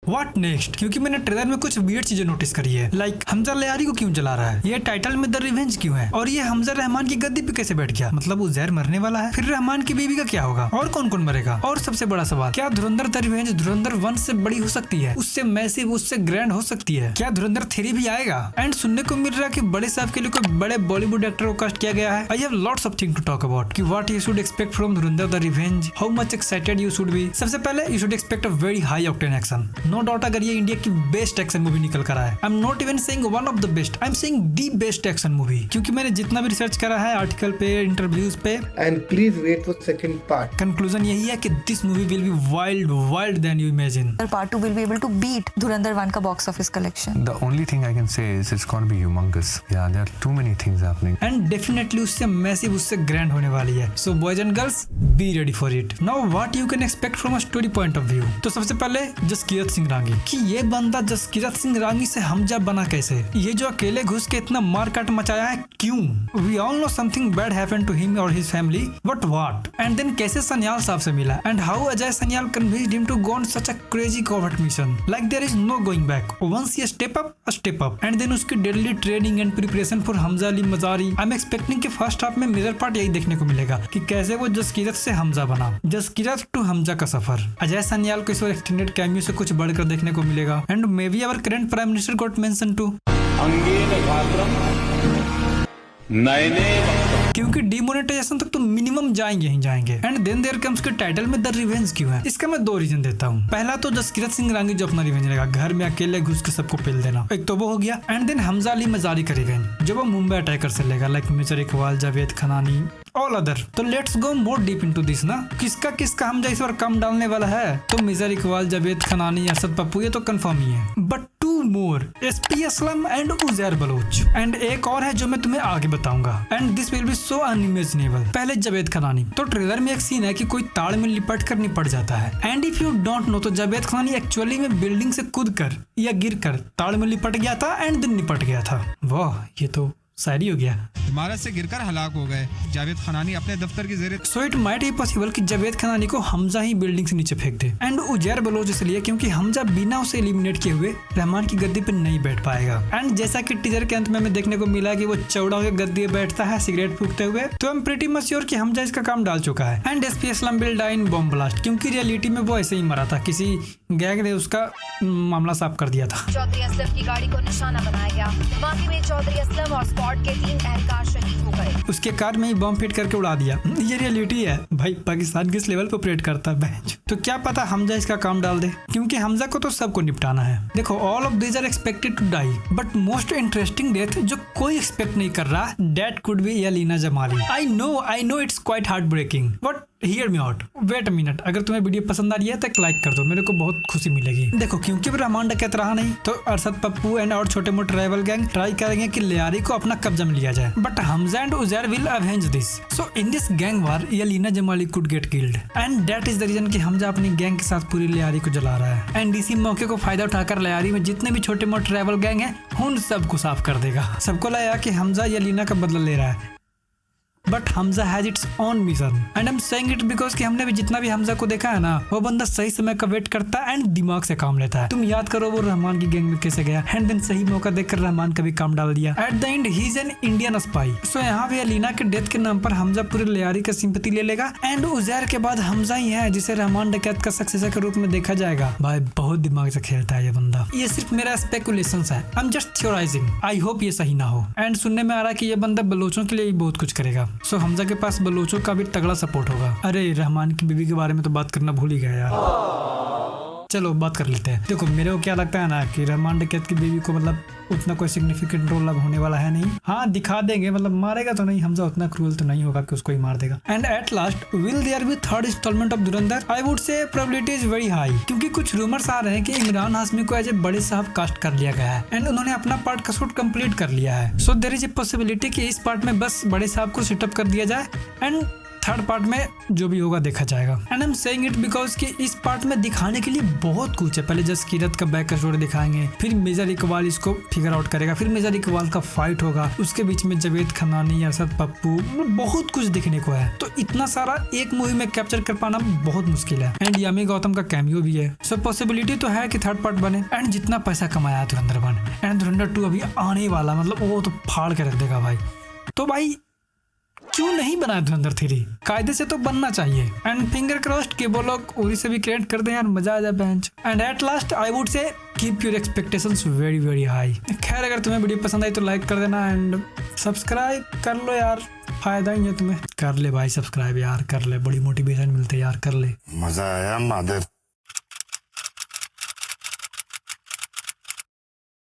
What next, क्योंकि मैंने trailer में कुछ वियर्ड चीजें नोटिस करी है। लाइक हमजा लियारी को क्यों जला रहा है, ये टाइटल में द रिवेंज क्यों है, और ये हमजा रहमान की गद्दी पे कैसे बैठ गया, मतलब उजैर मरने वाला है, फिर रहमान की बीवी का क्या होगा, और कौन कौन मरेगा, और सबसे बड़ा सवाल, क्या धुरंधर द रिवेंज धुरंधर 1 से बड़ी हो सकती है, उससे मैसिव, उससे ग्रैंड हो सकती है, क्या धुरंधर 3 भी आएगा। एंड सुनने को मिल रहा है कि बड़े साहब के लिए कोई बड़े बॉलीवुड एक्टर को कास्ट किया गया है। I have lots of thing to talk about कि what you should expect from Dhurandhar the revenge, how much excited you should be. सबसे पहले you should expect a very high octane action, no doubt. अगर ये India की best action movie निकल कर आया, I am not even saying one of the best, I am saying the best action movie, क्योंकि मैंने जितना भी रिसर्च करा है आर्टिकल पे, इंटरव्यूज पे, and please wait for second part, conclusion यही है कि this movie will be wild than you imagine. Part 2 will be able to beat Dhurandhar 1 का box office collection. The only thing I can say is it's going to be humongous. Yeah, there are too many things happening. And definitely उससे massive, उससे grand होने वाली है। So boys and girls, be ready for it. Now what you can expect from a story point of view. तो सबसे पहले जसकीरत सिंह रांगी, कि ये बंदा जसकीरत सिंह रांगी से हमजा बना कैसे, ये जो अकेले घुस के इतना मारकाट मचाया है क्यों। We all know something bad happened to him और his family, but what, and then कैसे सन्याल साहब से मिला, and how Ajay Sanyal convinced him to go on such a crazy covert mission, like there is no going back, once ये step up, and then उसकी deadly training and preparation for Hamza Ali Mazari. I am expecting कि first half में major part यही देखने को मिलेगा कि कैसे वो जसकीरत से हमजा बना, जसकीरत टू हमजा का सफर। अजय सन्याल को इस बार एक्सटेंडेड कैमियो से कुछ बढ़कर देखने को मिलेगा, and may be our current prime minister got mention to, क्योंकि डिमोनेटाइजेशन तक तो मिनिमम जाएंगे ही जाएंगे। एंड देन देयर कम्स के टाइटल में द रिवेंज क्यों है, इसका मैं 2 रीजन देता हूँ। पहला तो जसकीरत सिंह रांगी जो अपना रिवेंज लेगा, घर में अकेले घुस के सबको पेल देना, एक तो वो हो गया। एंड देन हमजा अली मजारी का रिवेंज जो वो मुंबई अटैकर से लेगा, like major Iqbal, Javed Khanani, all other. तो let's go more deep into this ना, किसका हमजा इस बार कम डालने वाला है, तो मेजर इकबाल, जावेद खनानी, असद पप्पू, ये तो कंफर्म ही है, but 2 more, SP Aslam and Uzair Baloch, and एक और है जो मैं तुम्हें आगे बताऊंगा, and this will be so unimaginable. पहले जावेद खनानी, तो ट्रेलर में एक सीन है कि कोई ताड़ में लिपट कर निपट जाता है, and if you don't know तो जावेद खनानी एक्चुअली में बिल्डिंग से कूद कर या गिर कर ताड़ में लिपट गया था, एंड देन निपट गया था। वाह, ये तो शायरी हो गया। इमारत से गिरकर हलाक हो गए जावेद खनानी अपने दफ्तर की जेर। So it might be possible कि जावेद खनानी को हमजा ही बिल्डिंग से नीचे फेंक दे, एंड उजैर बलोच इसलिए क्योंकि हमजा बिना उसे एलिमिनेट किए हुए रहमान की गद्दी पे नहीं बैठ पाएगा। एंड जैसा कि टीजर के अंत में हमें देखने को मिला कि वो चौड़ा होकर गद्दी पे बैठता है सिगरेट फूकते हुए, तो I am pretty much sure कि हमजा इसका काम डाल चुका है। And SP Aslam will die in bomb blast, क्योंकि रियलिटी में वो ऐसे ही मरा था, किसी गैंग ने उसका मामला साफ कर दिया था। चौधरी असलम की गाड़ी को निशाना बनाया गया, धमाके में चौधरी असलम और स्क्वाड के 3 एहलकार शहीद हो गए। उसके कार में ही बम फिट करके उड़ा दिया। ये रियलिटी है भाई, पाकिस्तान किस लेवल पे ऑपरेट करता है। तो क्या पता हमजा इसका काम डाल दे, क्योंकि हमजा को तो सबको निपटाना है। देखो, all of these are expected to die, but most interesting death जो कोई एक्सपेक्ट नहीं कर रहा, that could be Yalina Jamali. I know it's quite heartbreaking, but hear me out, wait a minute. अगर तुम्हें वीडियो पसंद आ रही है तो एक लाइक कर दो, मेरे को बहुत खुशी मिलेगी। देखो, क्योंकि रहमान डकैत रहा नहीं, तो अरशद पप्पू एंड और छोटे मोटे ट्राइबल गैंग ट्राई करेंगे कि लियारी को अपना कब्जा में लिया जाए, but Hamza and Uzair will avenge this. So in this gang war Yalina Jamali could get killed, and that is the reason कि हमजा अपनी गैंग के साथ पूरी लियारी को जला रहा है। एंड इसी मौके को फायदा उठाकर लियारी में जितने भी छोटे मोटे ट्राइबल गैंग है उन सबको साफ कर देगा। सबको लगा कि हमजा यलीना का बदला ले रहा है, but Hamza has its own mission, and I am saying it because कि हमने भी जितना भी हमजा को देखा है ना, वो बंदा सही समय का वेट करता है एंड दिमाग से काम लेता है। तुम याद करो वो रहमान की गैंग में कैसे गया, एंड देन सही मौका देखकर रहमान का भी काम डाल दिया। At the end he is an Indian spy. So यहाँ भी अलीना के डेथ के नाम पर हमजा पूरे लियारी का सिंपैथी ले लेगा, एंड उजैर के बाद हमजा ही है जिसे रहमान डकैत का सक्सेसर के रूप में देखा जाएगा। भाई बहुत दिमाग से खेलता है ये बंदा। ये सिर्फ मेरा स्पेकुलेशन है, I am just theorising. I hope ये सही ना हो। एंड सुनने में आ रहा है कि ये बंदा बलोचों के लिए ही बहुत कुछ करेगा। सो हमजा के पास बलोचों का भी तगड़ा सपोर्ट होगा। अरे रहमान की बीवी के बारे में तो बात करना भूल ही गया यार। चलो बात कर लेते हैं। देखो, मेरे को क्या लगता है ना कि रहमान डकैत की बीवी को मतलब उतना कोई सिग्निफिकेंट रोल अब होने वाला है नहीं। हाँ, दिखा देंगे, मतलब मारेगा तो नहीं, हमजा उतना क्रूअल तो नहीं होगा कि उसको ही मार देगा। And at last will there be 3rd instalment of Dhurandhar? I would say probability is very high, क्योंकि कुछ रूमर्स आ रहे हैं कि इमरान हाशमी को एज ए बड़े साहब कास्ट कर लिया गया है, एंड उन्होंने अपना पार्ट का शूट कंप्लीट कर लिया है। So there is a possibility कि इस पार्ट में बस बड़े साहब को सेटअप कर दिया जाए, एंड थर्ड पार्ट में जो भी होगा देखा जाएगा। And I am saying it because कि इस पार्ट में दिखाने के लिए बहुत कुछ है। पहले जस्ट कीरत का बैक स्टोरी दिखाएंगे, फिर मेजर इकबाल इसको फिगर आउट करेगा, फिर मेजर इकबाल का फाइट होगा, उसके बीच में जावेद खनानी, असद पप्पू, बहुत कुछ देखने को है। तो इतना सारा एक मूवी में कैप्चर कर पाना बहुत मुश्किल है। एंड यामी गौतम का कैमियो भी है, सो पॉसिबिलिटी तो है कि थर्ड पार्ट बने। एंड जितना पैसा कमाया धुरंधर 1 एंड धुरंधर 2 अभी आने वाला, मतलब वो तो फाड़ के रख देगा भाई। तो भाई क्यों नहीं बनाया धुरंधर 3? कायदे से तो बनना चाहिए। एंड फिंगर क्रॉस्ड कि वो लोग उरी से भी क्रिएट कर दें यार, मजा आ जाए bench. And at last I would से keep your expectations very very high. खैर अगर तुम्हें वीडियो पसंद आई तो लाइक कर देना एंड सब्सक्राइब कर लो यार, फायदा ही है तुम्हें। कर ले भाई सब्सक्राइब यार, कर ले, बड़ी मोटिवेशन मिलती है यार, कर ले। मजा आया मादर